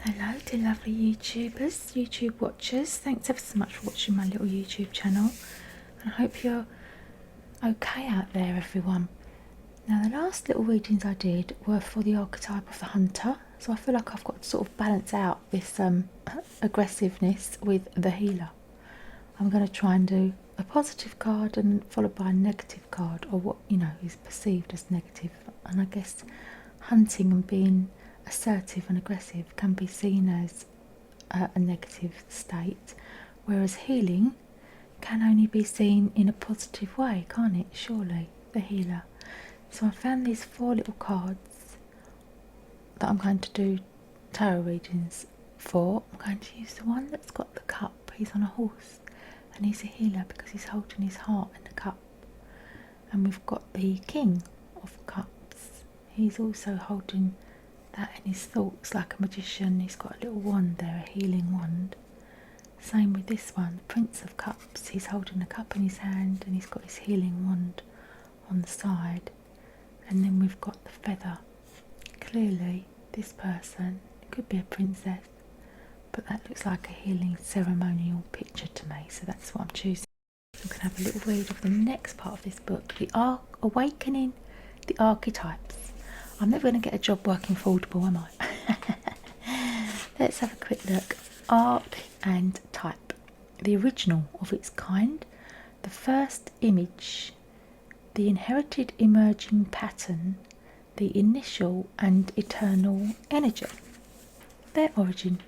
Hello to lovely YouTubers, YouTube watchers. Thanks ever so much for watching my little YouTube channel. And I hope you're okay out there, everyone. Now, the last little readings I did were for the archetype of the hunter. So I feel like I've got to sort of balance out this aggressiveness with the healer. I'm going to try and do a positive card and followed by a negative card, or what, is perceived as negative. And I guess hunting and being assertive and aggressive can be seen as a negative state, whereas healing can only be seen in a positive way, can't it? Surely, the healer. So I found these 4 little cards that I'm going to do tarot readings for. I'm going to use the one that's got the cup. He's on a horse and he's a healer because he's holding his heart in the cup. And we've got the King of Cups. He's also holding that in his thoughts like a magician. He's got a little wand there, a healing wand. Same with this one, the Prince of Cups. He's holding a cup in his hand and he's got his healing wand on the side. And then we've got the feather. Clearly this person, it could be a princess, but that looks like a healing ceremonial picture to me, so that's what I'm choosing. I'm going to have a little read of the next part of this book, the Awakening the Archetypes. I'm never going to get a job working for Audible, am I? Let's have a quick look. Arc and type. The original of its kind. The first image. The inherited emerging pattern. The initial and eternal energy. Their origin.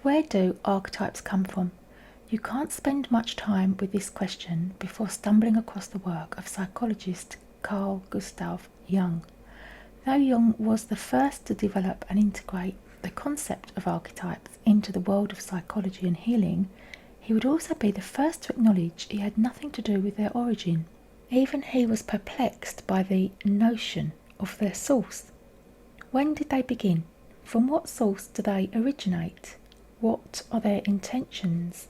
Where do archetypes come from? You can't spend much time with this question before stumbling across the work of psychologist Carl Gustav Jung. Though Jung was the first to develop and integrate the concept of archetypes into the world of psychology and healing, he would also be the first to acknowledge he had nothing to do with their origin. Even he was perplexed by the notion of their source. When did they begin? From what source do they originate? What are their intentions?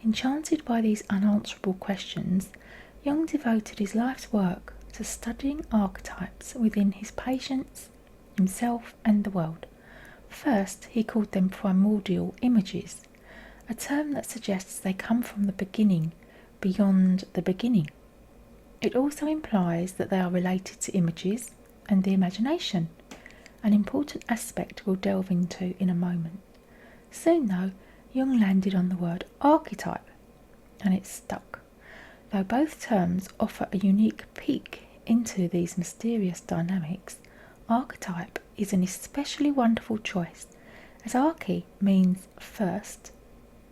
Enchanted by these unanswerable questions, Jung devoted his life's work to studying archetypes within his patients, himself and the world. First, he called them primordial images, a term that suggests they come from the beginning, beyond the beginning. It also implies that they are related to images and the imagination, an important aspect we'll delve into in a moment. Soon, though, Jung landed on the word archetype, and it stuck. Though both terms offer a unique peek into these mysterious dynamics, archetype is an especially wonderful choice, as arche means first,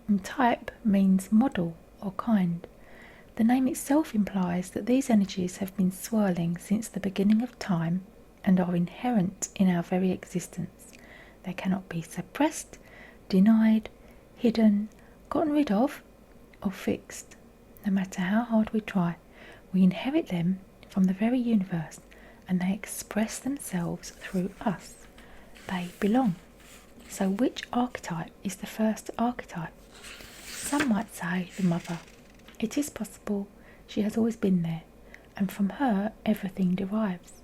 and type means model or kind. The name itself implies that these energies have been swirling since the beginning of time and are inherent in our very existence. They cannot be suppressed, denied, hidden, gotten rid of, or fixed. No matter how hard we try, we inherit them from the very universe, and they express themselves through us. They belong. So which archetype is the first archetype? Some might say the mother. It is possible she has always been there, and from her everything derives.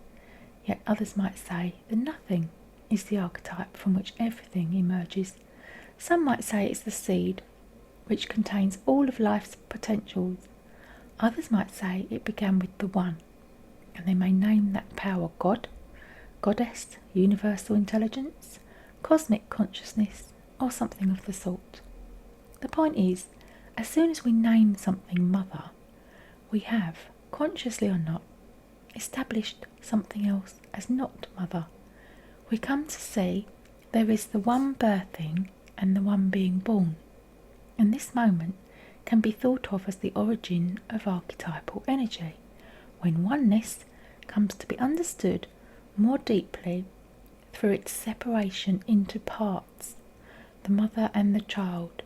Yet others might say the nothing is the archetype from which everything emerges. Some might say it's the seed, which contains all of life's potentials. Others might say it began with the one, and they may name that power God, Goddess, universal intelligence, cosmic consciousness, or something of the sort. The point is, as soon as we name something mother, we have, consciously or not, established something else as not mother. We come to see there is the one birthing and the one being born, and this moment can be thought of as the origin of archetypal energy, when oneness comes to be understood more deeply through its separation into parts, the mother and the child,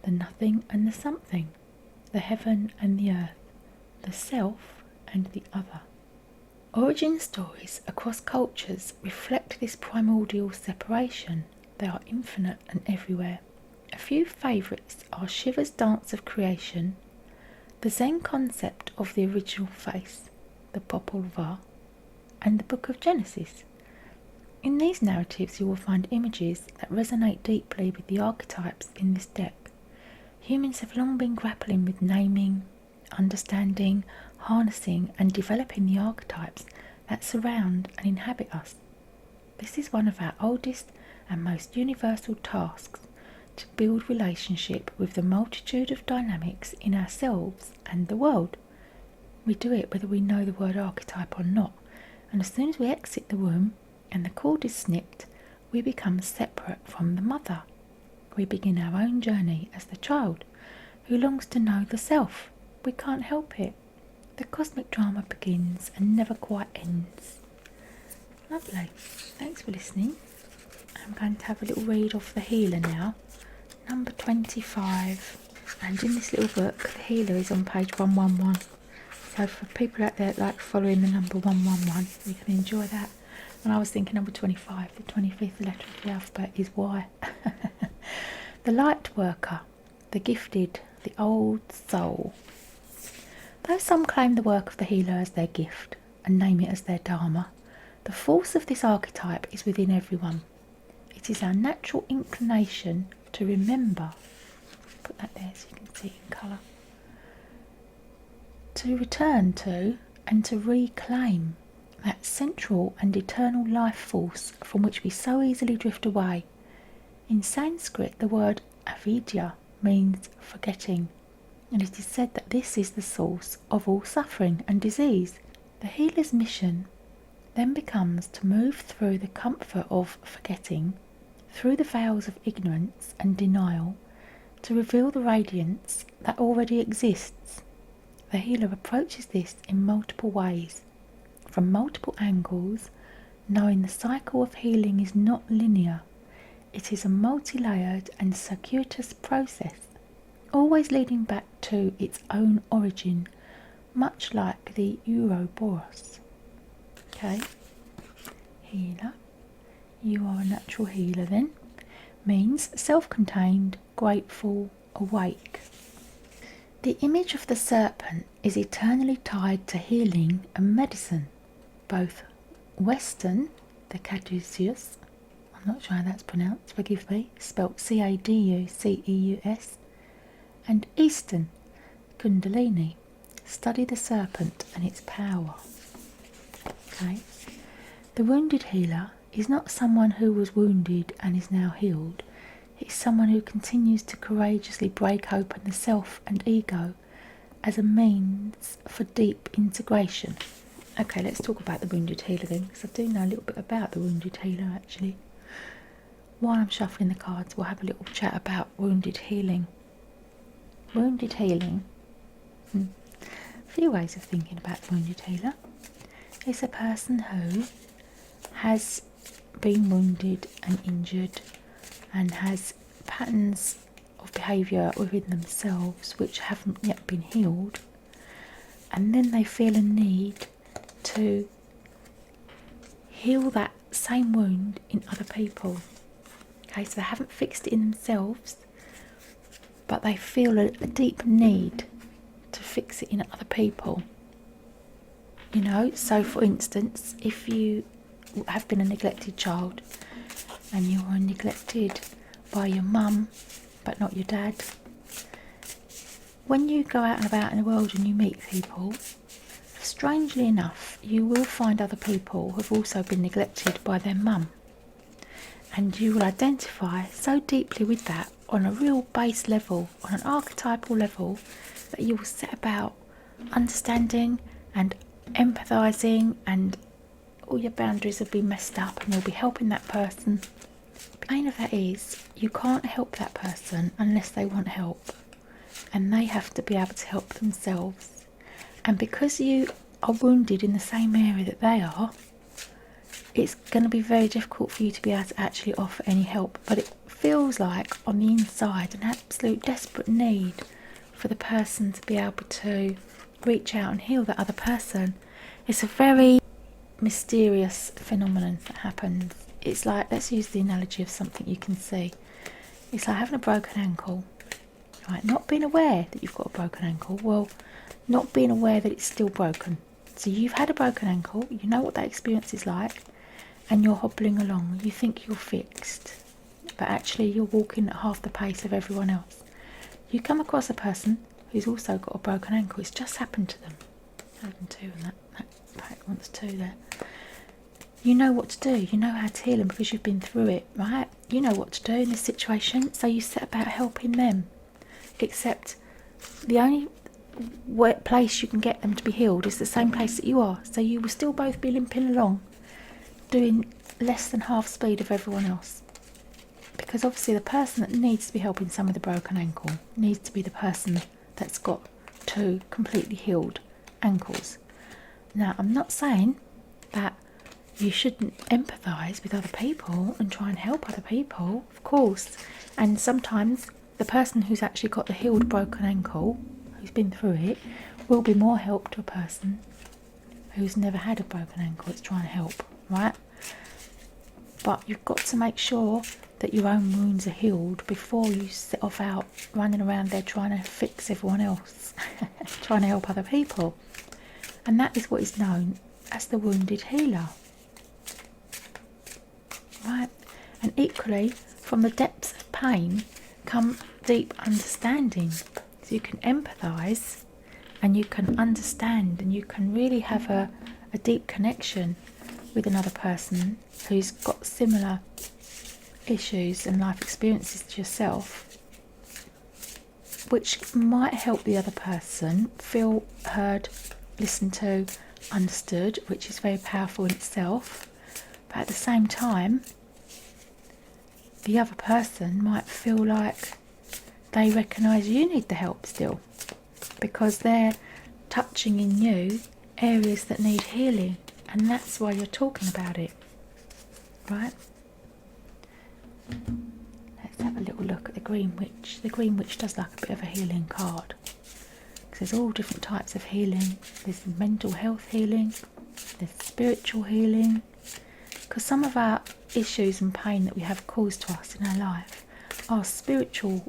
the nothing and the something, the heaven and the earth, the self and the other. Origin stories across cultures reflect this primordial separation. They are infinite and everywhere. A few favourites are Shiva's Dance of Creation, the Zen concept of the original face, the Popol Vuh, and the Book of Genesis. In these narratives you will find images that resonate deeply with the archetypes in this deck. Humans have long been grappling with naming, understanding, harnessing and developing the archetypes that surround and inhabit us. This is one of our oldest and most universal tasks, to build relationship with the multitude of dynamics in ourselves and the world. We do it whether we know the word archetype or not, and as soon as we exit the womb and the cord is snipped, we become separate from the mother. We begin our own journey as the child who longs to know the self. We can't help it. The cosmic drama begins and never quite ends. Lovely. Thanks for listening. I'm going to have a little read of the healer now. Number 25. And in this little book, the healer is on page 111. So for people out there that like following the number 111, you can enjoy that. And I was thinking number 25, the 25th letter of the alphabet is Y. The light worker, the gifted, the old soul. Though some claim the work of the healer as their gift and name it as their dharma, the force of this archetype is within everyone. It is our natural inclination to remember, put that there so you can see it in colour, to return to and to reclaim that central and eternal life force from which we so easily drift away. In Sanskrit, the word avidya means forgetting, and it is said that this is the source of all suffering and disease. The healer's mission then becomes to move through the comfort of forgetting, through the veils of ignorance and denial, to reveal the radiance that already exists. The healer approaches this in multiple ways, from multiple angles, knowing the cycle of healing is not linear. It is a multi-layered and circuitous process, always leading back to its own origin, much like the Ouroboros. Okay, healer. You are a natural healer then. Means self-contained, grateful, awake. The image of the serpent is eternally tied to healing and medicine. Both Western, the caduceus, I'm not sure how that's pronounced, forgive me, spelt C-A-D-U-C-E-U-S, and Eastern, Kundalini, study the serpent and its power. Okay. The wounded healer is not someone who was wounded and is now healed. It's someone who continues to courageously break open the self and ego as a means for deep integration. Okay, let's talk about the wounded healer then, because I do know a little bit about the wounded healer actually. While I'm shuffling the cards, we'll have a little chat about wounded healing. Wounded healing. A few ways of thinking about wounded healer. It's a person who has been wounded and injured and has patterns of behaviour within themselves which haven't yet been healed, and then they feel a need to heal that same wound in other people. Okay, so they haven't fixed it in themselves, but they feel a deep need to fix it in other people. You know, so for instance, if you have been a neglected child and you were neglected by your mum but not your dad, when you go out and about in the world and you meet people, strangely enough you will find other people who have also been neglected by their mum, and you will identify so deeply with that on a real base level, on an archetypal level, that you will set about understanding and empathising, and all your boundaries have been messed up and you'll be helping that person. The pain of that is you can't help that person unless they want help, and they have to be able to help themselves. And because you are wounded in the same area that they are, it's going to be very difficult for you to be able to actually offer any help. But it feels like on the inside an absolute desperate need for the person to be able to reach out and heal that other person. It's a very mysterious phenomenon that happens. It's like, let's use the analogy of something you can see. It's like having a broken ankle, right? Not being aware that you've got a broken ankle. Well, not being aware that it's still broken. So you've had a broken ankle, you know what that experience is like, and you're hobbling along. You think you're fixed, but actually you're walking at half the pace of everyone else. You come across a person who's also got a broken ankle. It's just happened to them. Happened to, and that pack wants two there. You know what to do. You know how to heal them because you've been through it, right? You know what to do in this situation, so you set about helping them. Except the only place you can get them to be healed is the same place that you are. So you will still both be limping along, doing less than half speed of everyone else. Because obviously the person that needs to be helping someone with a broken ankle needs to be the person that's got two completely healed ankles. Now, I'm not saying that you shouldn't empathise with other people and try and help other people, of course. And sometimes the person who's actually got the healed broken ankle, who's been through it, will be more help to a person who's never had a broken ankle that's trying to help, right? But you've got to make sure that your own wounds are healed before you set off out running around there trying to fix everyone else, trying to help other people. And that is what is known as the wounded healer. Right? And equally, from the depths of pain come deep understanding. So you can empathise and you can understand and you can really have a deep connection with another person who's got similar issues and life experiences to yourself, which might help the other person feel heard, listened to, understood, which is very powerful in itself. But at the same time, the other person might feel like they recognise you need the help still, because they're touching in you areas that need healing, and that's why you're talking about it, right? Let's have a little look at the Green Witch. The Green Witch does like a bit of a healing card, because there's all different types of healing. There's mental health healing, there's spiritual healing, because some of our issues and pain that we have caused to us in our life are spiritual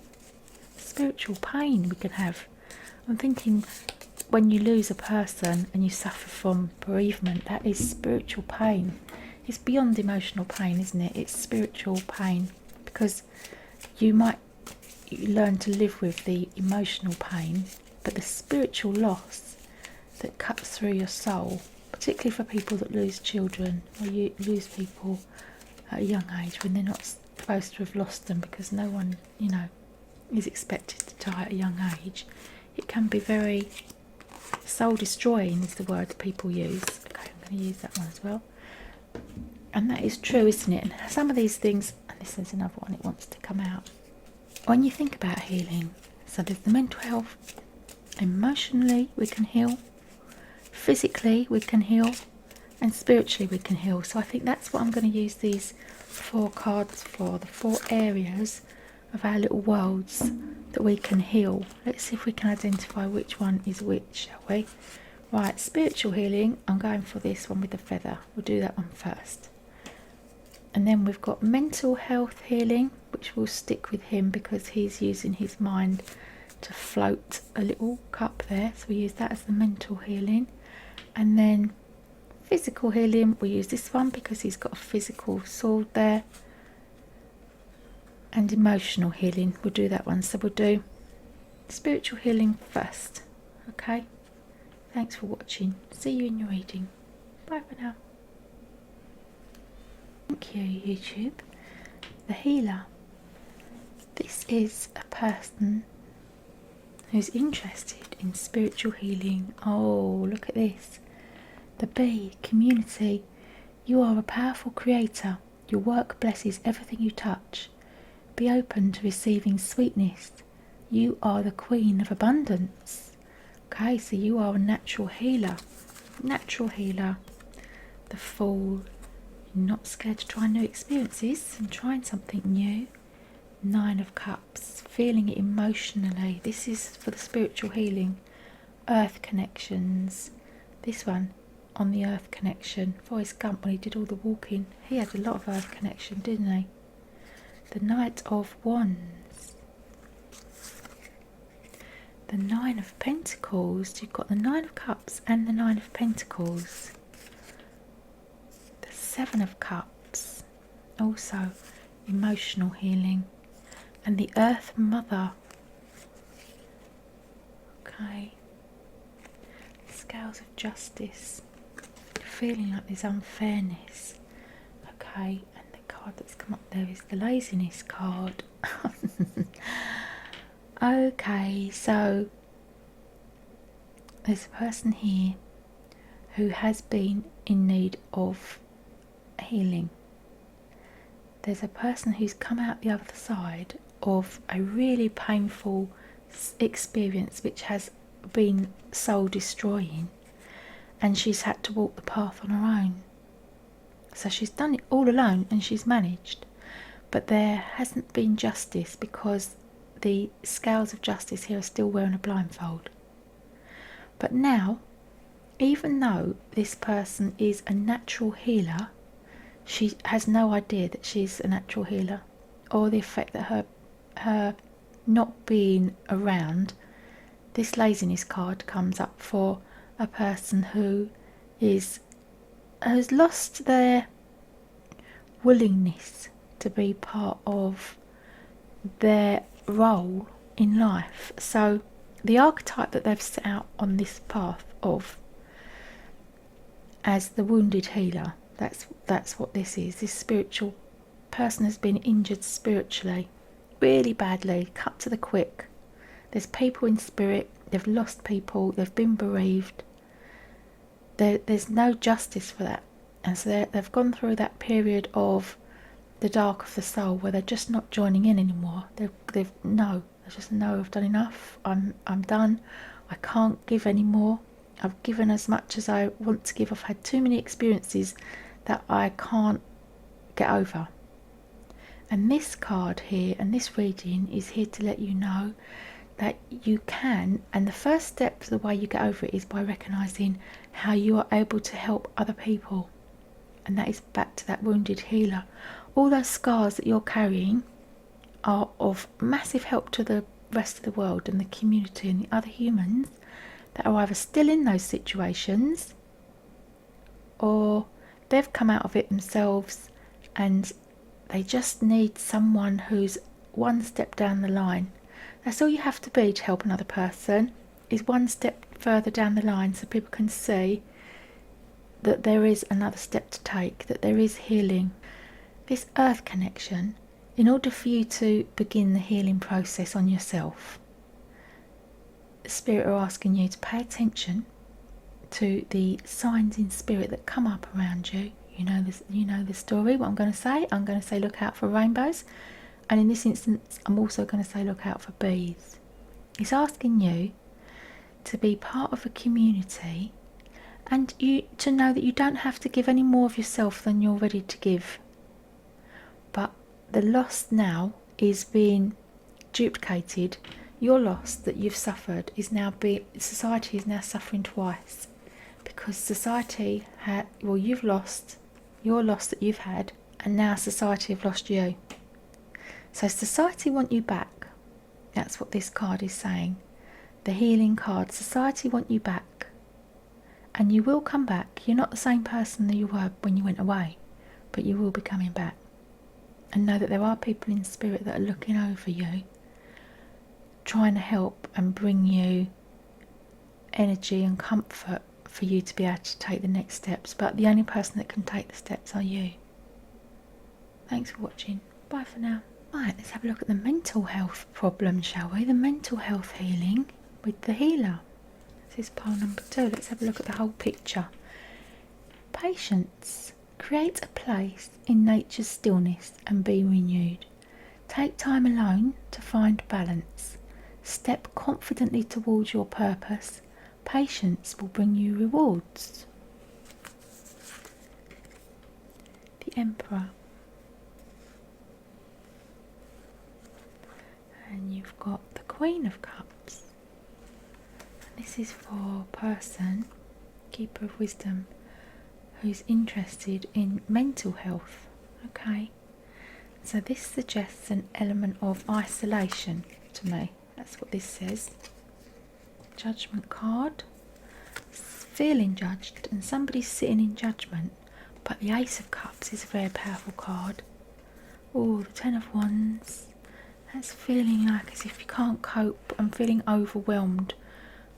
pain we can have. I'm thinking when you lose a person and you suffer from bereavement, that is spiritual pain. It's beyond emotional pain, isn't it? It's spiritual pain, because you might learn to live with the emotional pain, but the spiritual loss that cuts through your soul, particularly for people that lose children, or you lose people at a young age when they're not supposed to have lost them, because no one, is expected to die at a young age. It can be very soul destroying, is the word that people use. Okay, I'm going to use that one as well. And that is true, isn't it? And some of these things, and this is another one, it wants to come out. When you think about healing, so there's the mental health, emotionally we can heal, physically we can heal, and spiritually we can heal. So I think that's what I'm going to use these 4 cards for, the 4 areas of our little worlds that we can heal. Let's see if we can identify which one is which, shall we? Right, spiritual healing, I'm going for this one with the feather. We'll do that one first. And then we've got mental health healing, which will stick with him because he's using his mind to float a little cup there. So we use that as the mental healing. And then physical healing, we'll use this one because he's got a physical sword there. And emotional healing, we'll do that one. So we'll do spiritual healing first. Okay? Thanks for watching. See you in your reading. Bye for now. Thank you, YouTube. The healer. This is a person who's interested in spiritual healing. Oh, look at this. The bee, community. You are a powerful creator. Your work blesses everything you touch. Be open to receiving sweetness. You are the queen of abundance. Okay, so you are a natural healer. Natural healer. The Fool. You're not scared to try new experiences and trying something new. 9 of Cups. Feeling it emotionally. This is for the spiritual healing. Earth connections. This one on the earth connection. Forrest Gump, when he did all the walking, he had a lot of earth connection, didn't he? The Knight of Wands. The 9 of Pentacles. You've got the 9 of Cups and the 9 of Pentacles. The Seven of Cups, also emotional healing, and the Earth Mother. Okay, Scales of Justice, feeling like there's unfairness. Okay, and the card that's come up there is the Laziness card. Okay, so there's a person here who has been in need of healing. There's a person who's come out the other side of a really painful experience which has been soul destroying, and she's had to walk the path on her own. So she's done it all alone and she's managed, but there hasn't been justice because the Scales of Justice here are still wearing a blindfold. But now, even though this person is a natural healer, she has no idea that she's a natural healer, or the effect that her not being around. This Laziness card comes up for a person who has lost their willingness to be part of their role in life. So the archetype that they've set out on this path of as the wounded healer, that's what this is. This spiritual person has been injured spiritually really badly, cut to the quick. There's people in spirit, they've lost people, they've been bereaved. There's no justice for that, and so they've gone through that period of the dark of the soul where they're just not joining in anymore. They just know, I've done enough, I'm done, I can't give anymore, I've given as much as I want to give, I've had too many experiences that I can't get over. And this card here and this reading is here to let you know that you can, and the first step to the way you get over it is by recognising how you are able to help other people, and that is back to that wounded healer. All those scars that you're carrying are of massive help to the rest of the world and the community and the other humans that are either still in those situations or they've come out of it themselves and they just need someone who's one step down the line. That's all you have to be to help another person, is one step further down the line, so people can see that there is another step to take, that there is healing. This earth connection, in order for you to begin the healing process on yourself, the spirit are asking you to pay attention to the signs in spirit that come up around you. You know the story, what I'm going to say. I'm going to say look out for rainbows, and in this instance I'm also going to say look out for bees. It's asking you to be part of a community and you to know that you don't have to give any more of yourself than you're ready to give. But the loss now is being duplicated. Your loss that you've suffered is now society is now suffering twice, because society you've lost your loss that you've had, and now society have lost you. So society want you back. That's what this card is saying. The healing card. Society want you back, and you will come back. You're not the same person that you were when you went away, but you will be coming back. And know that there are people in spirit that are looking over you, trying to help and bring you energy and comfort for you to be able to take the next steps. But the only person that can take the steps are you. Thanks for watching. Bye for now. Right, let's have a look at the mental health problem, shall we? The mental health healing with the healer. This is pile number 2. Let's have a look at the whole picture. Patience. Create a place in nature's stillness and be renewed. Take time alone to find balance. Step confidently towards your purpose. Patience will bring you rewards. The Emperor. And you've got the Queen of Cups. And this is for a person, Keeper of Wisdom, who's interested in mental health. Okay, so this suggests an element of isolation to me. That's what this says. Judgment card. Feeling judged, and somebody's sitting in judgment, But the Ace of Cups is a very powerful card. Oh, the Ten of Wands. That's feeling like as if you can't cope and feeling overwhelmed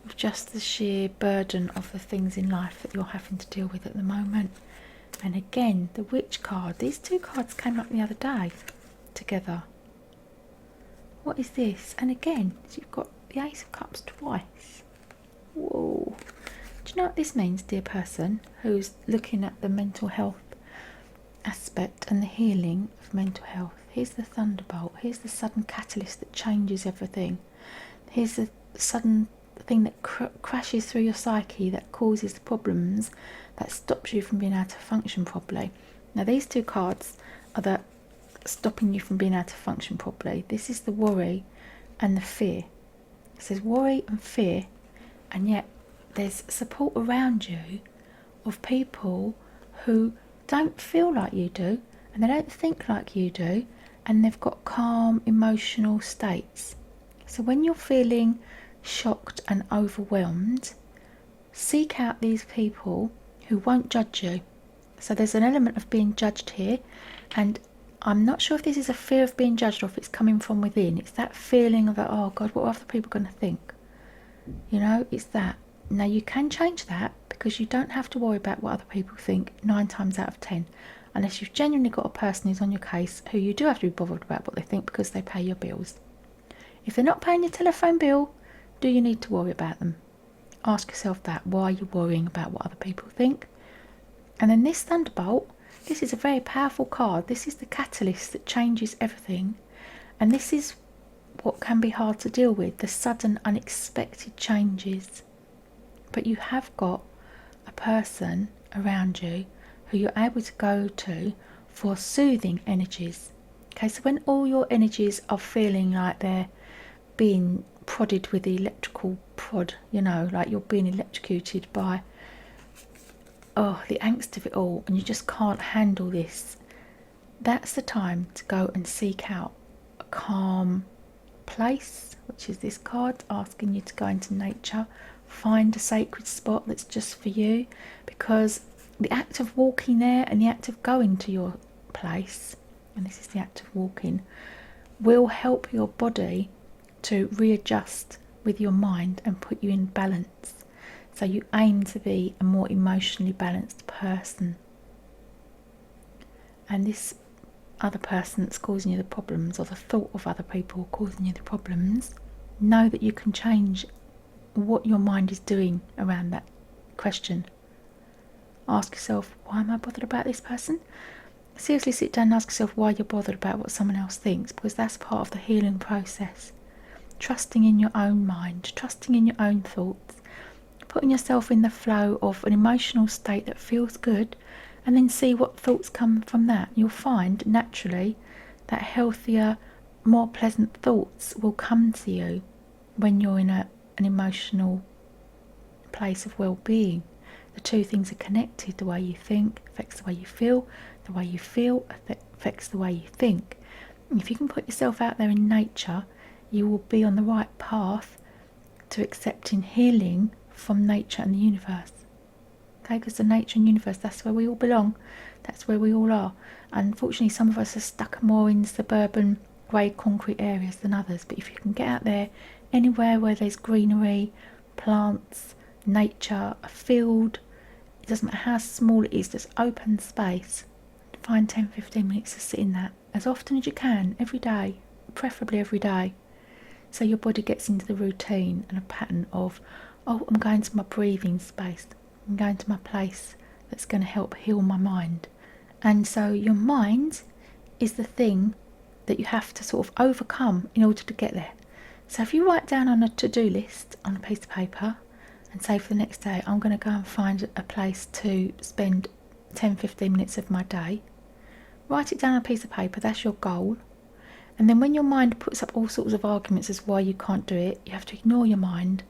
with just the sheer burden of the things in life that you're having to deal with at the moment. And again, the Witch card. These two cards came up the other day together. What is this? And again, so you've got the Ace of Cups twice. Whoa. Do you know what this means, dear person, who's looking at the mental health aspect and the healing of mental health? Here's the thunderbolt. Here's the sudden catalyst that changes everything. Here's the sudden thing that crashes through your psyche, that causes the problems, that stops you from being able to function properly. Now these two cards are the stopping you from being able to function properly. This is the worry and the fear. It says worry and fear, and yet there's support around you of people who don't feel like you do, and they don't think like you do, and they've got calm emotional states. So when you're feeling shocked and overwhelmed, seek out these people who won't judge you. So there's an element of being judged here, and I'm not sure if this is a fear of being judged or if it's coming from within. It's that feeling of that, oh God, what are other people going to think? You know, it's that. Now you can change that, because you don't have to worry about what other people think 9 times out of 10, unless you've genuinely got a person who's on your case who you do have to be bothered about what they think because they pay your bills. If they're not paying your telephone bill, do you need to worry about them? Ask yourself that. Why are you worrying about what other people think? And then this thunderbolt, this is a very powerful card. This is the catalyst that changes everything. And this is what can be hard to deal with, the sudden unexpected changes. But you have got a person around you who you're able to go to for soothing energies. Okay, so when all your energies are feeling like they're being prodded with the electrical prod, you know, like you're being electrocuted by the angst of it all, and you just can't handle this, that's the time to go and seek out a calm place, which is this card asking you to go into nature. Find a sacred spot that's just for you, because the act of walking there and the act of going to your place, and this is the act of walking, will help your body to readjust with your mind and put you in balance. So you aim to be a more emotionally balanced person. And this other person that's causing you the problems, or the thought of other people causing you the problems, know that you can change what your mind is doing around that question. Ask yourself, why am I bothered about this person? Seriously sit down and ask yourself why you're bothered about what someone else thinks, because that's part of the healing process. Trusting in your own mind, trusting in your own thoughts, putting yourself in the flow of an emotional state that feels good, and then see what thoughts come from that. You'll find naturally that healthier, more pleasant thoughts will come to you when you're in an emotional place of well-being. The two things are connected. The way you think affects the way you feel. The way you feel affects the way you think. And if you can put yourself out there in nature, you will be on the right path to accepting healing from nature and the universe. Okay, because the nature and universe, that's where we all belong. That's where we all are. Unfortunately, some of us are stuck more in suburban grey concrete areas than others. But if you can get out there anywhere where there's greenery, plants, nature, a field, it doesn't matter how small it is, just open space, find 10-15 minutes to sit in that as often as you can, every day, preferably every day, so your body gets into the routine and a pattern of, oh, I'm going to my breathing space, I'm going to my place that's going to help heal my mind. And so your mind is the thing that you have to sort of overcome in order to get there. So if you write down on a to-do list on a piece of paper and say for the next day, I'm going to go and find a place to spend 10-15 minutes of my day, write it down on a piece of paper, that's your goal. And then when your mind puts up all sorts of arguments as why you can't do it, you have to ignore your mind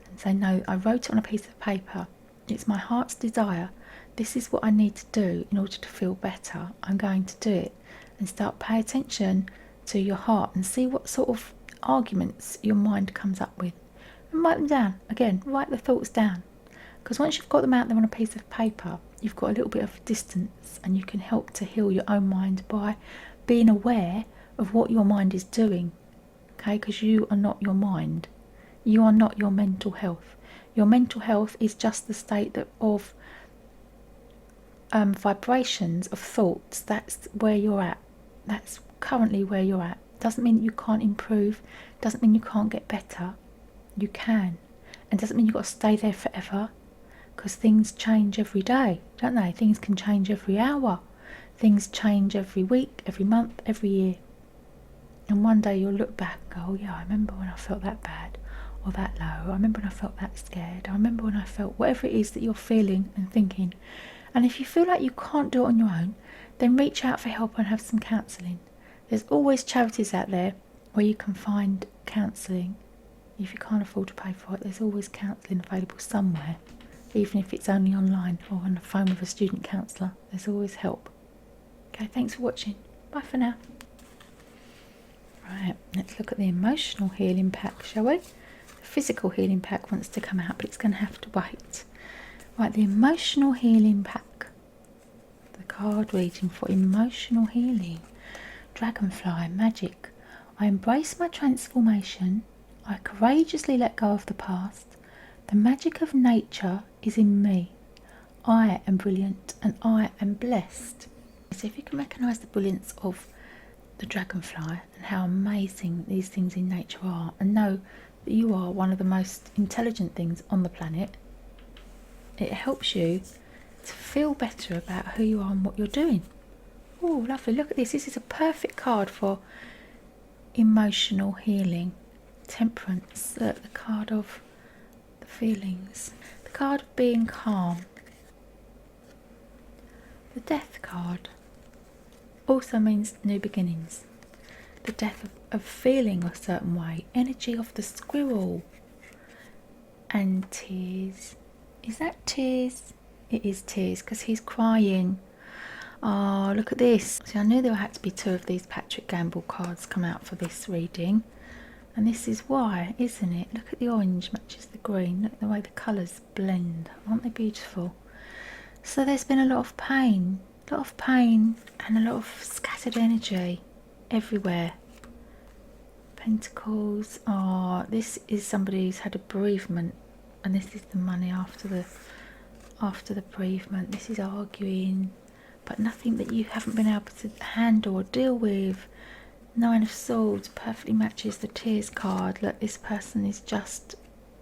and say, no, I wrote it on a piece of paper. It's my heart's desire. This is what I need to do in order to feel better. I'm going to do it. And start paying attention to your heart and see what sort of arguments your mind comes up with. And write them down. Again, write the thoughts down. Because once you've got them out there on a piece of paper, you've got a little bit of distance, and you can help to heal your own mind by being aware of what your mind is doing. Okay, because you are not your mind. You are not your mental health. Your mental health is just the state of vibrations of thoughts. That's where you're at. That's currently where you're at. Doesn't mean you can't improve. Doesn't mean you can't get better. You can. And doesn't mean you've got to stay there forever, because things change every day, don't they? Things can change every hour. Things change every week, every month, every year. And one day you'll look back and go, oh yeah, I remember when I felt that bad or that low. I remember when I felt that scared. I remember when I felt whatever it is that you're feeling and thinking. And if you feel like you can't do it on your own, then reach out for help and have some counselling. There's always charities out there where you can find counselling. If you can't afford to pay for it, there's always counselling available somewhere. Even if it's only online or on the phone with a student counsellor, there's always help. Okay, thanks for watching. Bye for now. Right, let's look at the emotional healing pack, shall we? The physical healing pack wants to come out, but it's going to have to wait. Right, the emotional healing pack. The card reading for emotional healing. Dragonfly, magic. I embrace my transformation. I courageously let go of the past. The magic of nature is in me. I am brilliant and I am blessed. So if you can recognise the brilliance of the dragonfly and how amazing these things in nature are, and know that you are one of the most intelligent things on the planet, it helps you to feel better about who you are and what you're doing. Oh, lovely. Look at this. This is a perfect card for emotional healing. Temperance, the card of the feelings. The card of being calm. The death card also means new beginnings. The death of feeling a certain way. Energy of the squirrel. And tears. Is that tears? It is tears, because he's crying. Oh, look at this. See, I knew there had to be two of these Patrick Gamble cards come out for this reading. And this is why, isn't it? Look at the orange matches the green. Look at the way the colours blend. Aren't they beautiful? So there's been a lot of pain. A lot of pain and a lot of scattered energy everywhere. Pentacles. Oh, this is somebody who's had a bereavement. And this is the money after the bereavement. This is arguing, but nothing that you haven't been able to handle or deal with. Nine of Swords perfectly matches the tears card. Look, this person is just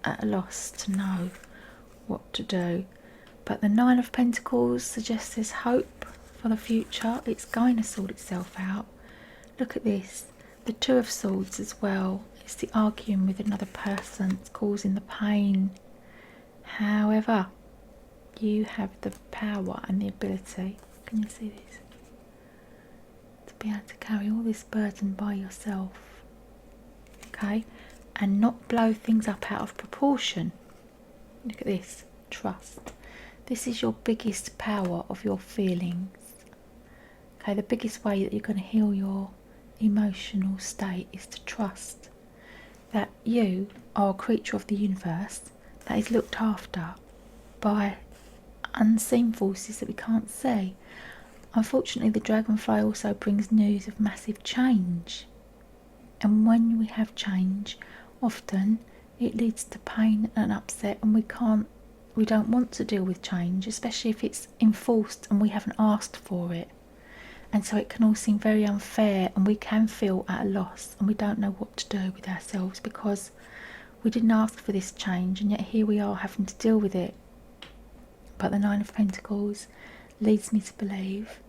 at a loss to know what to do. But the Nine of Pentacles suggests there's hope for the future. It's going to sort itself out. Look at this. The Two of Swords as well. It's the arguing with another person. It's causing the pain. However, you have the power and the ability. Can you see this? To be able to carry all this burden by yourself. Okay? And not blow things up out of proportion. Look at this. Trust. This is your biggest power of your feelings. Okay, the biggest way that you're going to heal your emotional state is to trust that you are a creature of the universe that is looked after by unseen forces that we can't see. Unfortunately, the dragonfly also brings news of massive change. And when we have change, often it leads to pain and upset, and we don't want to deal with change, especially if it's enforced and we haven't asked for it. And so it can all seem very unfair, and we can feel at a loss, and we don't know what to do with ourselves because we didn't ask for this change, and yet here we are having to deal with it. But the Nine of Pentacles leads me to believe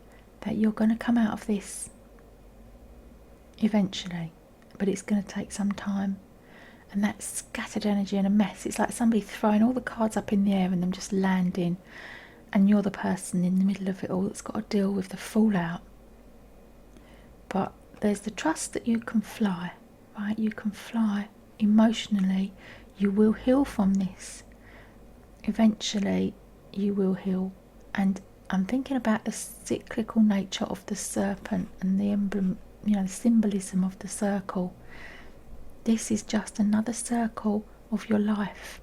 that you're going to come out of this eventually, but it's going to take some time. And that scattered energy and a mess, it's like somebody throwing all the cards up in the air and them just landing, and you're the person in the middle of it all that's got to deal with the fallout. But there's the trust that you can fly, right? You can fly emotionally. You will heal from this. Eventually you will heal. And I'm thinking about the cyclical nature of the serpent and the emblem, the symbolism of the circle. This is just another circle of your life.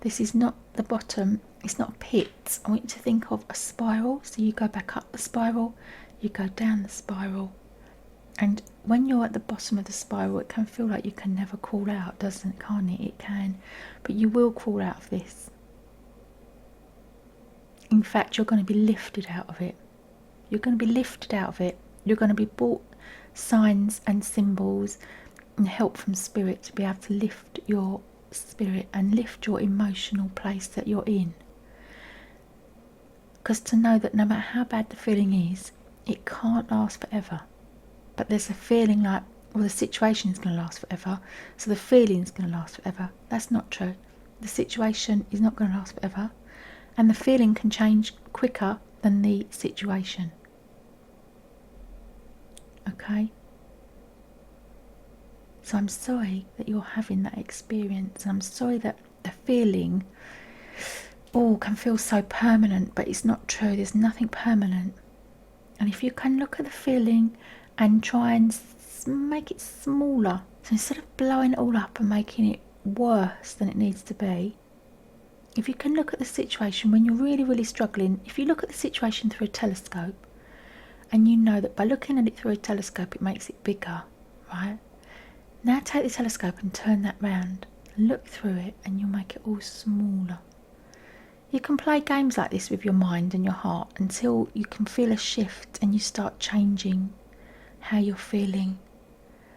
This is not the bottom, it's not a pit. I want you to think of a spiral. So you go back up the spiral, you go down the spiral. And when you're at the bottom of the spiral, it can feel like you can never crawl out, doesn't it? Can't it? It can. But you will crawl out of this. In fact, you're going to be lifted out of it. You're going to be lifted out of it. You're going to be brought signs and symbols and help from spirit to be able to lift your spirit and lift your emotional place that you're in. Because to know that no matter how bad the feeling is, it can't last forever. But there's a feeling like, well, the situation is going to last forever, so the feeling is going to last forever. That's not true. The situation is not going to last forever, and the feeling can change quicker than the situation. Okay? So I'm sorry that you're having that experience. I'm sorry that the feeling can feel so permanent, but it's not true. There's nothing permanent. And if you can look at the feeling and try and make it smaller, so instead of blowing it all up and making it worse than it needs to be, if you can look at the situation when you're really, really struggling, if you look at the situation through a telescope, and you know that by looking at it through a telescope it makes it bigger, right? Now take the telescope and turn that round, look through it, and you'll make it all smaller. You can play games like this with your mind and your heart until you can feel a shift and you start changing how you're feeling.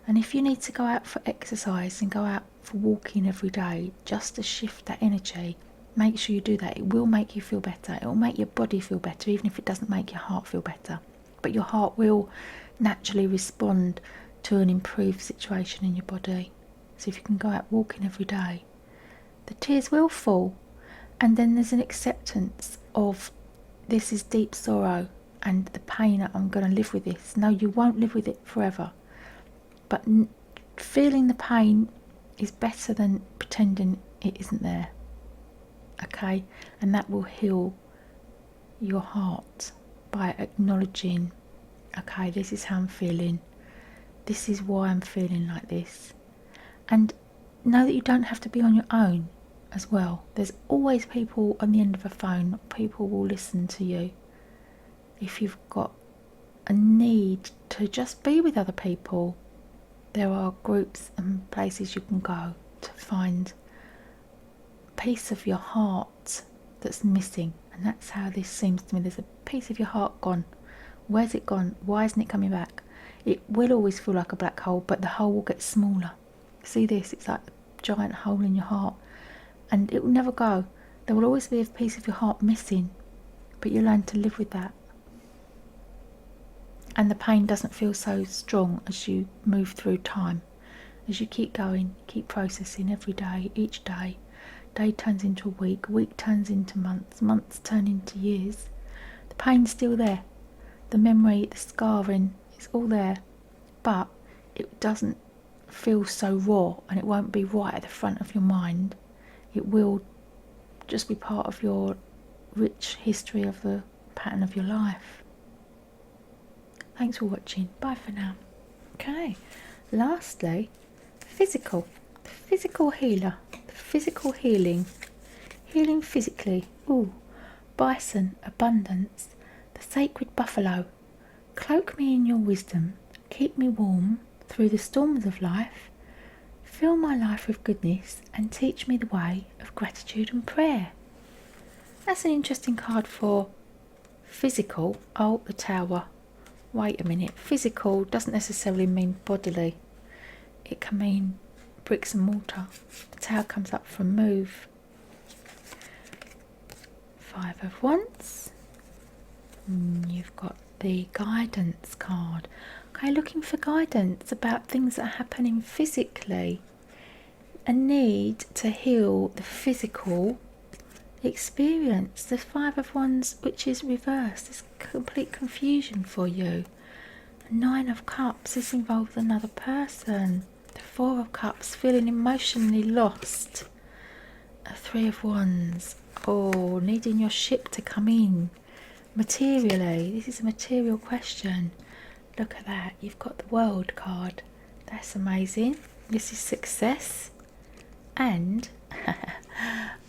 And if you need to go out for exercise and go out for walking every day just to shift that energy, make sure you do that. It will make you feel better. It will make your body feel better, even if it doesn't make your heart feel better. But your heart will naturally respond to an improved situation in your body. So if you can go out walking every day, the tears will fall. And then there's an acceptance of, this is deep sorrow and the pain that I'm going to live with this. No, you won't live with it forever. But feeling the pain is better than pretending it isn't there. Okay? And that will heal your heart by acknowledging, okay, this is how I'm feeling. This is why I'm feeling like this. And know that you don't have to be on your own as well. There's always people on the end of a phone. People will listen to you. If you've got a need to just be with other people, there are groups and places you can go to find piece of your heart that's missing. And that's how this seems to me. There's a piece of your heart gone. Where's it gone? Why isn't it coming back? It will always feel like a black hole, but the hole will get smaller. See this? It's like a giant hole in your heart. And it will never go. There will always be a piece of your heart missing, but you learn to live with that. And the pain doesn't feel so strong as you move through time. As you keep going, keep processing every day, each day. Day turns into a week turns into months, months turn into years. The pain's still there. The memory, the scarring, it's all there. But it doesn't feel so raw, and it won't be right at the front of your mind. It will just be part of your rich history of the pattern of your life. Thanks for watching. Bye for now. Okay. Lastly, physical. The physical healer. The physical healing. Healing physically. Ooh. Bison. Abundance. The sacred buffalo. Cloak me in your wisdom. Keep me warm through the storms of life. Fill my life with goodness and teach me the way of gratitude and prayer. That's an interesting card for physical. Oh, the tower. Wait a minute. Physical doesn't necessarily mean bodily. It can mean bricks and mortar. The tower comes up from move. 5 of Wands. You've got the guidance card. Okay, looking for guidance about things that are happening physically. A need to heal the physical experience. The 5 of Wands, which is reversed. There's complete confusion for you. 9 of Cups, this involves another person. The 4 of Cups, feeling emotionally lost. A 3 of Wands, needing your ship to come in. Materially, this is a material question. Look at that, you've got the World card. That's amazing. This is success. And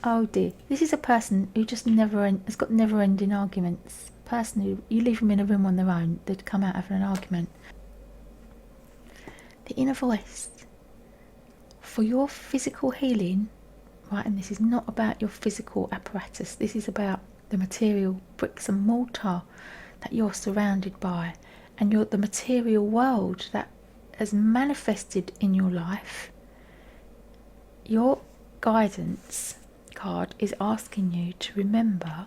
Oh dear, this is a person who just has got never-ending arguments. Person who, you leave them in a room on their own, they'd come out having an argument. The inner voice. For your physical healing, right, and this is not about your physical apparatus, this is about the material bricks and mortar that you're surrounded by, and the material world that has manifested in your life. Your guidance card is asking you to remember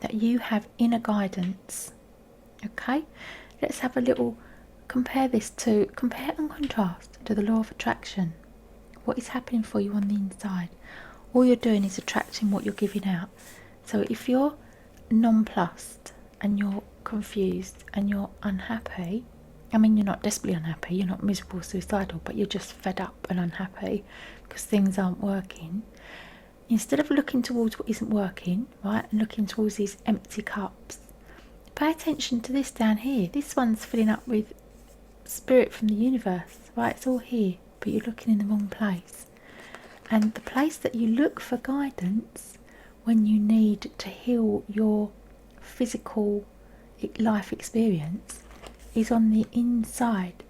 that you have inner guidance. Okay, let's have a little compare and contrast to the law of attraction. What is happening for you on the inside? All you're doing is attracting what you're giving out. So if you're nonplussed and you're confused and you're unhappy, I mean, you're not desperately unhappy, you're not miserable, suicidal, but you're just fed up and unhappy because things aren't working. Instead of looking towards what isn't working, right, and looking towards these empty cups, pay attention to this down here. This one's filling up with spirit from the universe, right? It's all here, but you're looking in the wrong place. And the place that you look for guidance when you need to heal your physical life experience is on the inside,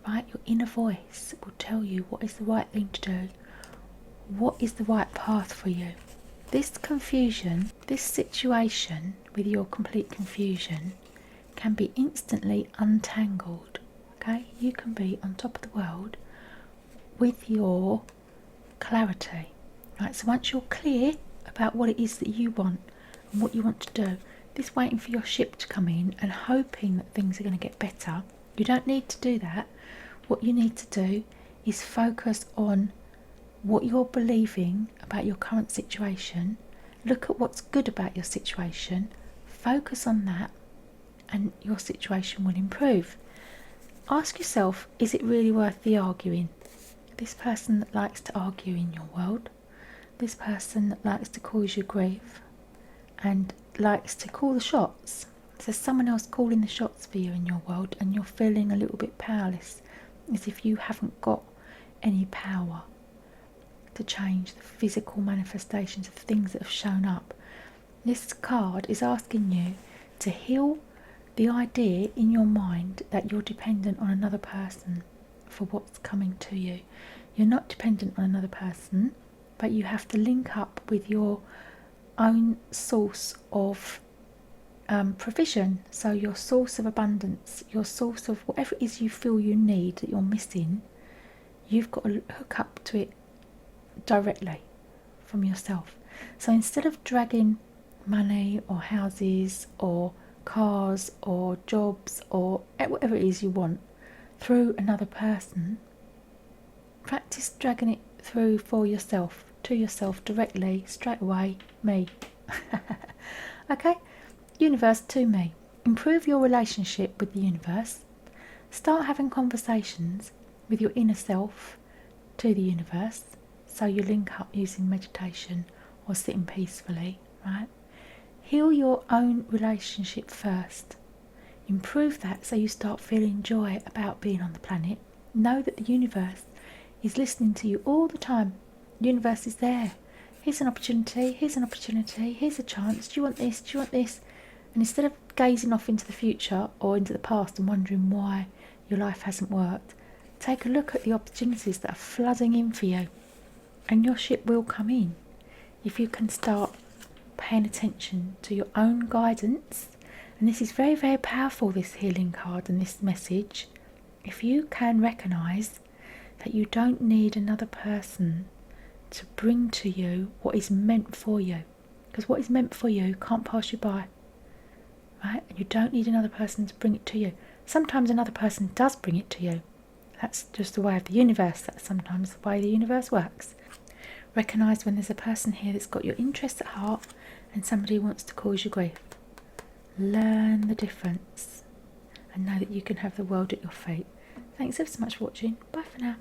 right? Your inner voice will tell you what is the right thing to do, what is the right path for you. This confusion, this situation with your complete confusion can be instantly untangled, okay? You can be on top of the world with your clarity, right? So once you're clear about what it is that you want and what you want to do, this waiting for your ship to come in and hoping that things are going to get better, you don't need to do that. What you need to do is focus on what you're believing about your current situation. Look at what's good about your situation, focus on that, and your situation will improve. Ask yourself, is it really worth the arguing? This person that likes to argue in your world, this person that likes to cause you grief and likes to call the shots. So someone else calling the shots for you in your world, and you're feeling a little bit powerless, as if you haven't got any power to change the physical manifestations of things that have shown up. This card is asking you to heal the idea in your mind that you're dependent on another person for what's coming to you. You're not dependent on another person, but you have to link up with your own source of provision. So your source of abundance, your source of whatever it is you feel you need that you're missing, you've got to hook up to it directly from yourself. So instead of dragging money or houses or cars or jobs or whatever it is you want through another person, practice dragging it through for yourself, to yourself directly, straight away. Me. Okay? Universe to me. Improve your relationship with the universe. Start having conversations with your inner self to the universe. So you link up using meditation or sitting peacefully, right? Heal your own relationship first. Improve that so you start feeling joy about being on the planet. Know that the universe is listening to you all the time. The universe is there. Here's an opportunity, here's an opportunity, here's a chance. Do you want this? Do you want this? And instead of gazing off into the future or into the past and wondering why your life hasn't worked, take a look at the opportunities that are flooding in for you. And your ship will come in if you can start paying attention to your own guidance. And this is very, very powerful, this healing card and this message. If you can recognise that you don't need another person to bring to you what is meant for you, because what is meant for you can't pass you by, right? And you don't need another person to bring it to you. Sometimes another person does bring it to you. That's just the way of the universe. That's sometimes the way the universe works. Recognise when there's a person here that's got your interests at heart and somebody wants to cause you grief. Learn the difference and know that you can have the world at your feet. Thanks ever so much for watching. Bye for now.